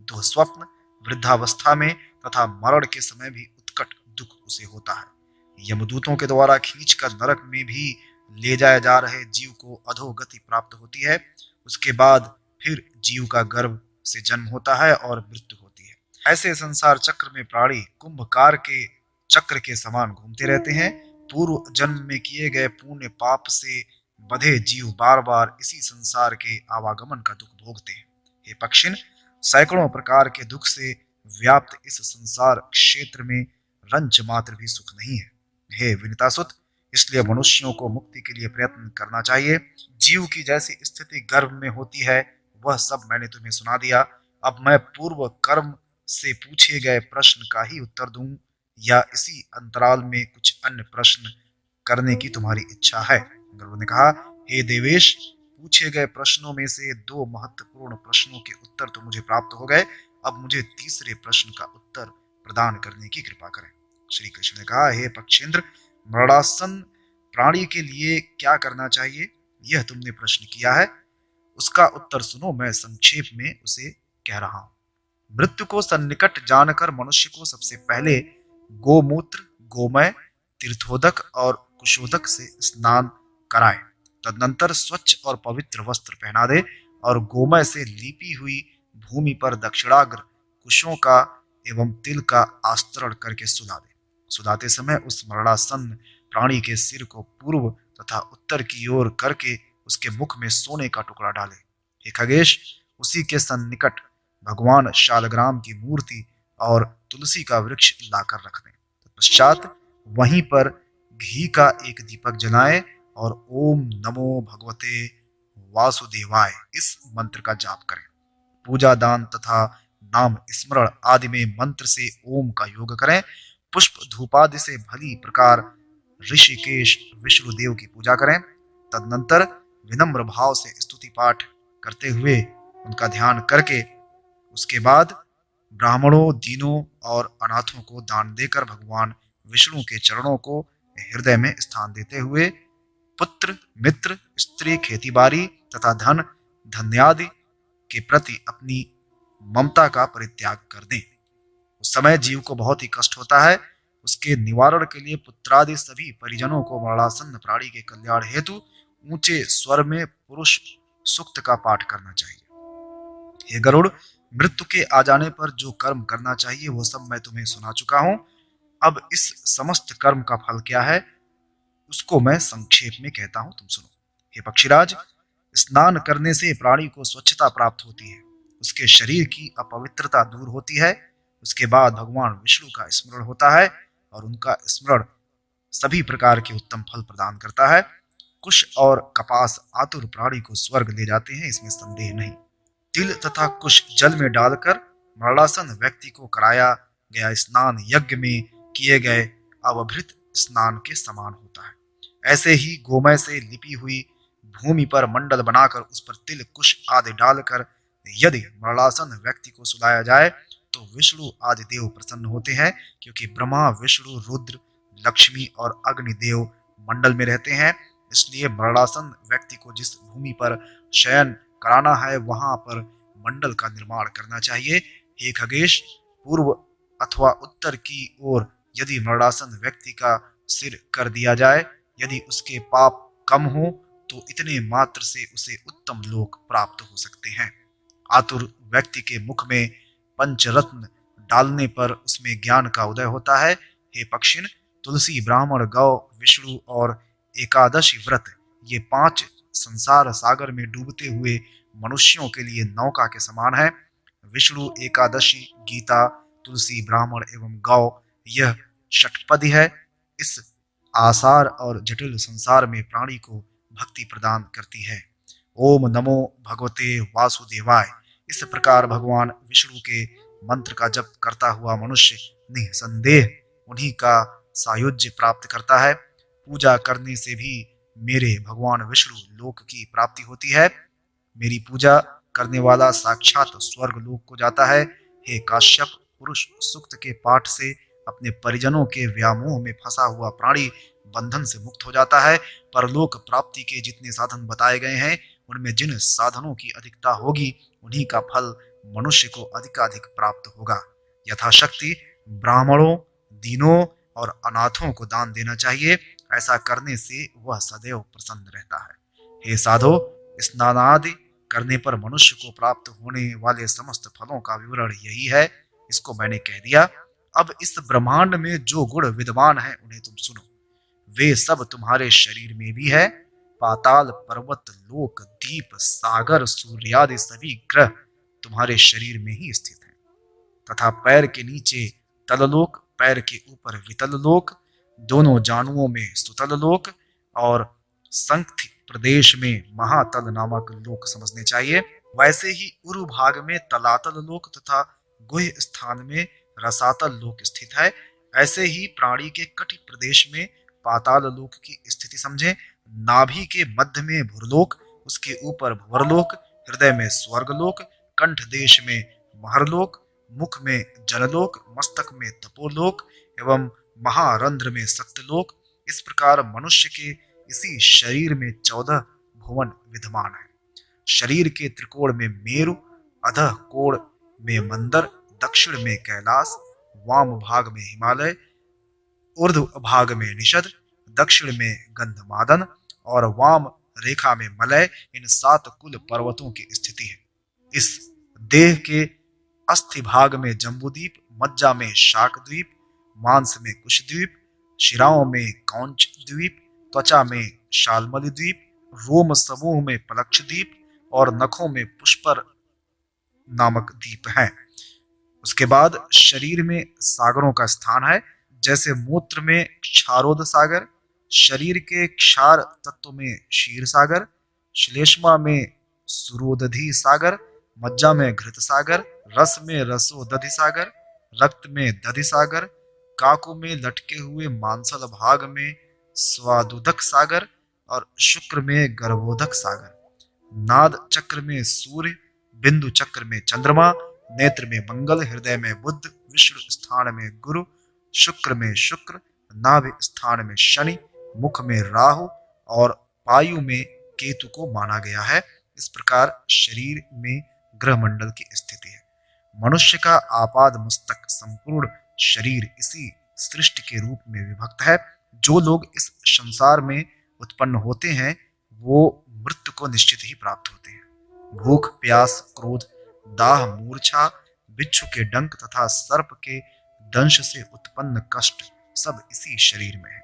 दुःस्वप्न वृद्धावस्था में तथा मरण के समय भी उत्कट दुख उसे होता है। यमदूतों के द्वारा खींचकर नरक में भी ले जाए जा रहे जीव को अधोगति प्राप्त होती है। उसके बाद फिर जीव का गर्भ से जन्म होता है और मृत्यु होती है। ऐसे संसार चक्र में प्राणी कुंभकार के चक्र के समान घूमते रहते हैं। पूर्व जन्म में किए गए पुण्य पाप से बधे जीव बार बार इसी संसार के आवागमन का दुख भोगते हैं। हे पक्षिन, सैकड़ों प्रकार के दुख से व्याप्त इस संसार क्षेत्र में रंच मात्र भी सुख नहीं है। हे विनितासुत, इसलिए मनुष्यों को मुक्ति के लिए प्रयत्न करना चाहिए। जीव की जैसी स्थिति गर्भ में होती है, वह सब मैंने तुम्हें सुना दिया। अब मैं पूर्व कर्म से पूछे गए प्रश्न का ही उत्तर दूं, या इसी अंतराल में कुछ अन्य प्रश्न करने की तुम्हारी इच्छा है? गरुड़ ने कहा, हे देवेश, पूछे गए प्रश्नों में से 2 महत्वपूर्ण प्रश्नों के उत्तर तो मुझे प्राप्त हो गए। अब मुझे तीसरे प्रश्न का उत्तर प्रदान करने की कृपा करें। श्री कृष्ण ने कहा, हे पक्षेंद्र, मरणासन प्राणी के लिए क्या करना चाहिए, यह तुमने प्रश्न किया है। उसका उत्तर सुनो, मैं संक्षेप में उसे कह रहा हूं। मृत्यु को सन्निकट जानकर मनुष्य को सबसे पहले गोमूत्र, गोमय, तीर्थोदक और कुशोदक से स्नान कराए। तदनंतर स्वच्छ और पवित्र वस्त्र पहना दे और गोमय से लीपी हुई भूमि पर दक्षिणाग्र कुशों का एवं तिल का आस्तरण करके सुला दे। सुलाते समय उस मरणासन्न प्राणी के सिर को पूर्व तथा उत्तर की ओर करके उसके मुख में सोने का टुकड़ा डाले। हे खगेश, उसी के सन्निकट भगवान शालग्राम की मूर्ति और तुलसी का वृक्ष लाकर रख दें। तत्पश्चात वहीं पर घी का एक दीपक जलाएं और ओम नमो भगवते वासुदेवाय इस मंत्र का जाप करें। पूजा, दान तथा नाम स्मरण आदि में मंत्र से ओम का योग करें। पुष्प धूपादि से भली प्रकार ऋषिकेश विष्णुदेव की पूजा करें। तदनंतर विनम्र भाव से स्तुति पाठ करते हुए उनका ध्यान करके उसके बाद ब्राह्मणों, दीनों और अनाथों को दान देकर भगवान विष्णु के चरणों को हृदय में स्थान देते हुए पुत्र, मित्र, स्त्री, खेतीबाड़ी तथा धन धन्यादि के प्रति अपनी ममता का परित्याग कर दें। उस समय जीव को बहुत ही कष्ट होता है। उसके निवारण के लिए पुत्रादि सभी परिजनों को मरणासन्न प्राणी के कल्याण हेतु ऊंचे स्वर में पुरुष सूक्त का पाठ करना चाहिए। हे गरुड़, मृत्यु के आ जाने पर जो कर्म करना चाहिए वो सब मैं तुम्हें सुना चुका हूं। अब इस समस्त कर्म का फल क्या है, उसको मैं संक्षेप में कहता हूं, तुम सुनो। हे पक्षीराज, स्नान करने से प्राणी को स्वच्छता प्राप्त होती है, उसके शरीर की अपवित्रता दूर होती है। उसके बाद भगवान विष्णु का स्मरण होता है और उनका स्मरण सभी प्रकार के उत्तम फल प्रदान करता है। कुश और कपास आतुर प्राणी को स्वर्ग ले जाते हैं, इसमें संदेह नहीं। तिल तथा कुश जल में डालकर मरणासन व्यक्ति को कराया गया स्नान यज्ञ में किए गए अवभृत स्नान के समान होता है। ऐसे ही गोमय से लिपी हुई भूमि पर मंडल बनाकर उस पर तिल, कुश आदि डालकर यदि मरणासन व्यक्ति को सुलाया जाए तो विष्णु आदि देव प्रसन्न होते हैं, क्योंकि ब्रह्मा, विष्णु, रुद्र, लक्ष्मी और अग्निदेव मंडल में रहते हैं। इसलिए मरणासन व्यक्ति को जिस भूमि पर शयन कराना है वहां पर मंडल का निर्माण करना चाहिए। हे खगेश, पूर्व अथवा उत्तर की ओर यदि मरणासन व्यक्ति का सिर कर दिया जाए, यदि उसके पाप कम हो तो इतने मात्र से उसे उत्तम लोक प्राप्त हो सकते हैं। आतुर व्यक्ति के मुख में पंचरत्न डालने पर उसमें ज्ञान का उदय होता है। हे पक्षिन, तुलसी, ब्राह्मण, गौ, विष्णु और एकादशी व्रत, ये 5 संसार सागर में डूबते हुए मनुष्यों के लिए नौका के समान है। विष्णु, एकादशी, गीता, तुलसी, ब्राह्मण एवं गौ, यह षटपदी है। इस आसार और जटिल संसार में प्राणी को भक्ति प्रदान करती है। ओम नमो भगवते वासुदेवाय। इस प्रकार भगवान विष्णु के मंत्र का जप करता हुआ मनुष्य निसंदेह उन्हीं का सायुज्य प्राप्त करता है। पूजा करने से भी मेरे भगवान विष्णु लोक की प्राप्ति होती है। मेरी पूजा करने वाला साक्षात स्वर्ग लोक को जाता है। हे काश्यप, पुरुष सूक्त के पाठ से अपने परिजनों के व्यामोह में फंसा हुआ प्राणी बंधन से मुक्त हो जाता है। परलोक प्राप्ति के जितने साधन बताए गए हैं, उनमें जिन साधनों की अधिकता होगी, उन्हीं का फल मनुष्य को अधिकाधिक प्राप्त होगा। यथाशक्ति ब्राह्मणों, दीनों और अनाथों को दान देना चाहिए। ऐसा करने से वह सदैव प्रसन्न रहता है। हे साधो, स्नानादि करने पर मनुष्य को प्राप्त होने वाले समस्त फलों का विवरण यही है। इसको मैंने कह दिया। अब इस ब्रह्मांड में जो गुण विद्यमान है, उन्हें तुम सुनो। वे सब तुम्हारे शरीर में भी है। पाताल, पर्वत, लोक, दीप, सागर, सूर्यादि सभी ग्रह तुम्हारे शरीर में ही स्थित हैं। तथा पैर के नीचे तललोक, पैर के ऊपर वितल लोक, दोनों जानुओं में सुतल लोक और संख्य प्रदेश में महातल नामक लोक समझने चाहिए। वैसे ही उरु भाग में तलातल लोक तथा गुह्य स्थान में रसातल लोक स्थित है। ऐसे ही प्राणी के कटि प्रदेश में पाताल लोक की स्थिति समझे। नाभि के मध्य में भूरलोक, उसके ऊपर भुवरलोक, हृदय में स्वर्गलोक, कंठ देश में महरलोक, मुख में जनलोक, मस्तक में तपोलोक एवं महारंध्र में सत्यलोक। इस प्रकार मनुष्य के इसी शरीर में 14 भुवन विद्यमान है। शरीर के त्रिकोण में मेरु, अधः कोण में मंदर, दक्षिण में कैलाश, वाम भाग में हिमालय, ऊर्ध्व भाग में निषद, दक्षिण में गंधमादन और वाम रेखा में मलय, इन 7 कुल पर्वतों की स्थिति है। इस देह के अस्थि भाग में जम्बूद्वीप, मज्जा में शाकद्वीप, मांस में कुशद्वीप, शिराओं में कौंच द्वीप, त्वचा में शालमली द्वीप, रोम समूह में पलक्ष द्वीप और नखों में पुष्पर नामक द्वीप हैं। उसके बाद शरीर में सागरों का स्थान है। जैसे मूत्र में क्षारोद सागर, शरीर के क्षार तत्व में क्षीर सागर, श्लेष्मा में सुरोदधि सागर, मज्जा में घृत सागर, रस में रसोदधि सागर, रक्त में दधि सागर, काकू में लटके हुए मांसल भाग में स्वादुदक सागर और शुक्र में गर्भोदक सागर, नाद चक्र में सूर्य, बिंदु चक्र में चंद्रमा, नेत्र में मंगल, हृदय में बुध, विष्णु स्थान में गुरु, शुक्र में शुक्र, नाभि स्थान में शनि, मुख में राहु और पायु में केतु को माना गया है। इस प्रकार शरीर में ग्रह मंडल की स्थिति है। मनुष्य का आपाद मस्तक संपूर्ण शरीर इसी सृष्टि के रूप में विभक्त है। जो लोग इस संसार में उत्पन्न होते हैं, वो मृत्यु को निश्चित ही प्राप्त होते हैं। भूख, प्यास, क्रोध, दाह, मूर्छा, बिच्छू के डंक तथा सर्प के दंश से उत्पन्न कष्ट सब इसी शरीर में है।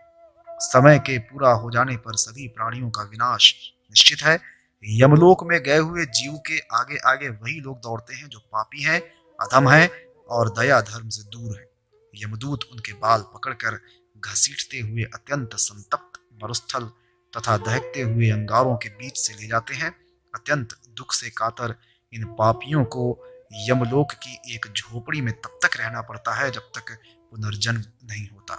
समय के पूरा हो जाने पर सभी प्राणियों का विनाश निश्चित है। यमलोक में गए हुए जीव के आगे आगे वही लोग दौड़ते हैं जो पापी हैं, अधम हैं और दया धर्म से दूर हैं। यमदूत उनके बाल पकड़कर घसीटते हुए अत्यंत संतप्त मरुस्थल तथा दहकते हुए अंगारों के बीच से ले जाते हैं। अत्यंत दुख से कातर इन पापियों को यमलोक की एक झोपड़ी में तब तक रहना पड़ता है जब तक पुनर्जन्म नहीं होता।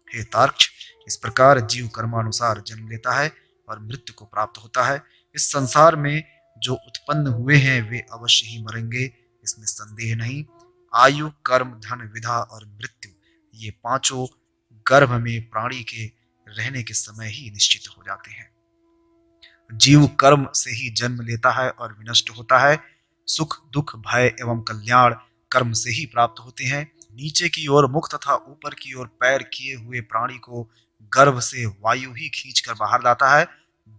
हे तार्क्ष, इस प्रकार जीव कर्मानुसार जन्म लेता है और मृत्यु को प्राप्त होता है। इस संसार में जो उत्पन्न हुए हैं वे अवश्य ही मरेंगे, इसमें संदेह नहीं। आयु, कर्म, धन, विधा और मृत्यु, ये पांचों गर्भ में प्राणी के रहने के समय ही निश्चित हो जाते हैं। जीव कर्म से ही जन्म लेता है और विनष्ट होता है। सुख, दुख, भय एवं कल्याण कर्म से ही प्राप्त होते हैं। नीचे की ओर मुख तथा ऊपर की ओर पैर किए हुए प्राणी को गर्भ से वायु ही खींचकर बाहर लाता है।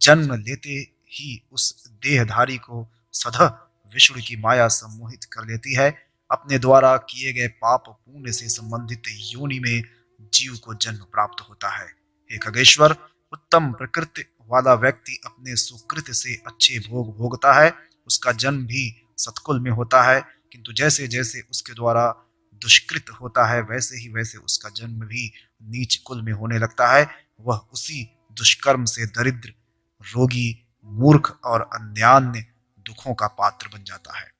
जन्म लेते ही उस देहधारी को सदा विष्णु की माया सम्मोहित कर लेती है। अपने द्वारा किए गए पाप पुण्य से संबंधित योनि में जीव को जन्म प्राप्त होता है। हे खगेश्वर, उत्तम प्रकृति वाला व्यक्ति अपने सुकृत से अच्छे भोग भोगता है, उसका जन्म भी सत्कुल में होता है, किंतु जैसे जैसे उसके द्वारा दुष्कृत होता है वैसे उसका जन्म भी नीच कुल में होने लगता है। वह उसी दुष्कर्म से दरिद्र, रोगी, मूर्ख और अन्यान्य दुखों का पात्र बन जाता है।